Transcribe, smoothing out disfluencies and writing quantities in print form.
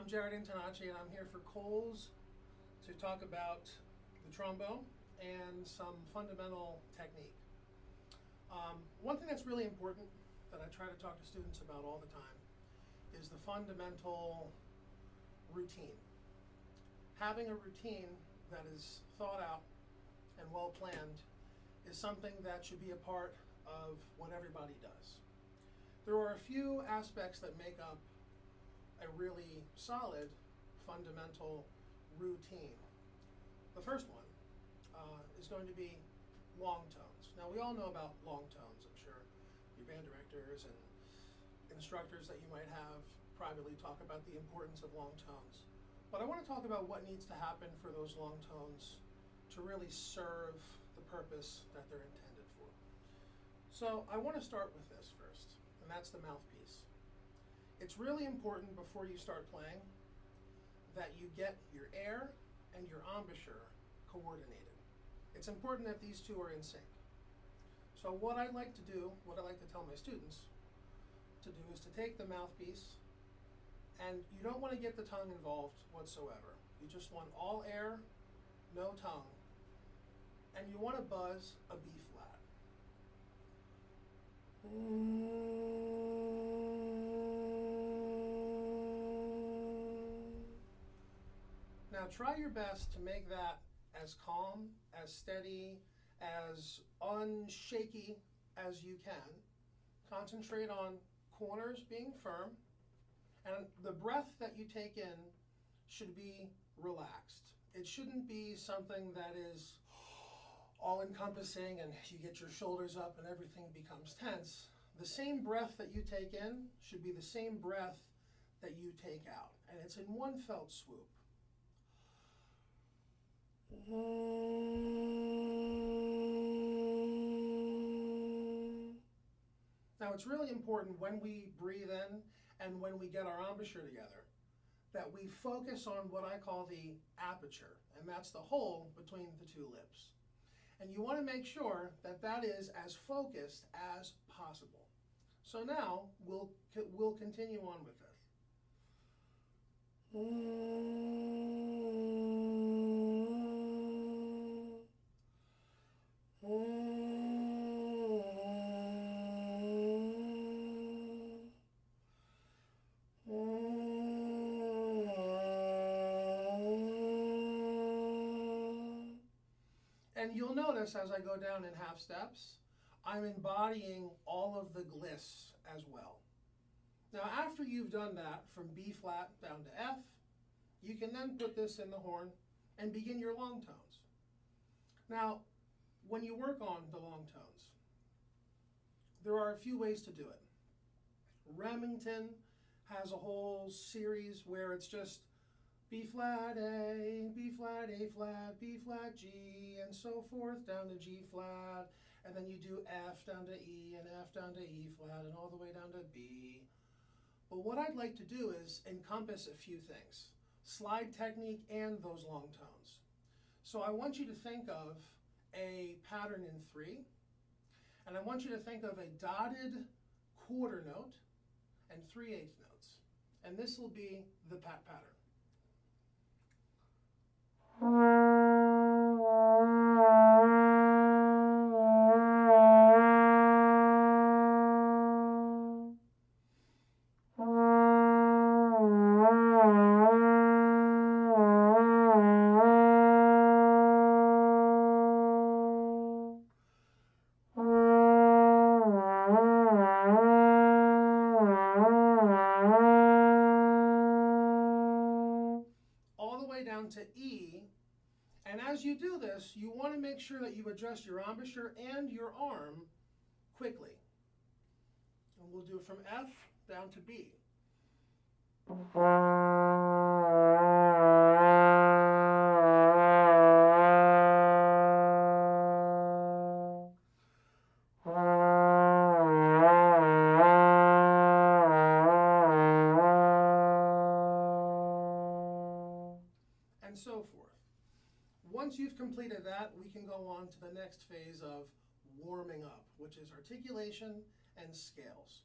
I'm Jared Antonacci, and I'm here for Coles to talk about the trombone and some fundamental technique. One thing that's really important that I try to talk to students about all the time is the fundamental routine. Having a routine that is thought out and well planned is something that should be a part of what everybody does. There are a few aspects that make up a really solid fundamental routine. The first one is going to be long tones. Now, we all know about long tones. I'm sure your band directors and instructors that you might have privately talk about the importance of long tones. But I want to talk about what needs to happen for those long tones to really serve the purpose that they're intended for. So I want to start with this first, and that's the mouthpiece. It's really important before you start playing that you get your air and your embouchure coordinated. It's important that these two are in sync. So what I like to do, what I like to tell my students to do is to take the mouthpiece, and you don't want to get the tongue involved whatsoever. You just want all air, no tongue, and you want to buzz a B flat. Now try your best to make that as calm, as steady, as unshaky as you can. Concentrate on corners being firm, and the breath that you take in should be relaxed. It shouldn't be something that is all-encompassing and you get your shoulders up and everything becomes tense. The same breath that you take in should be the same breath that you take out, and it's in one felt swoop. Now, it's really important when we breathe in and when we get our embouchure together that we focus on what I call the aperture, and that's the hole between the two lips. And you want to make sure that that is as focused as possible. So now we'll continue on with this. And you'll notice as I go down in half steps, I'm embodying all of the gliss as well. Now, after you've done that from B flat down to F, you can then put this in the horn and begin your long tones. Now, when you work on the long tones, there are a few ways to do it. Remington has a whole series where it's just B flat A, B flat A flat, B flat G, and so forth down to G flat, and then you do F down to E and F down to E flat and all the way down to B. But what I'd like to do is encompass a few things, slide technique and those long tones. So I want you to think of a pattern in 3, and I want you to think of a dotted quarter note and 3/8 notes. And this will be the pattern. Down to E, and as you do this, you want to make sure that you adjust your embouchure and your arm quickly. And we'll do from F down to B. And so forth. Once you've completed that, we can go on to the next phase of warming up, which is articulation and scales.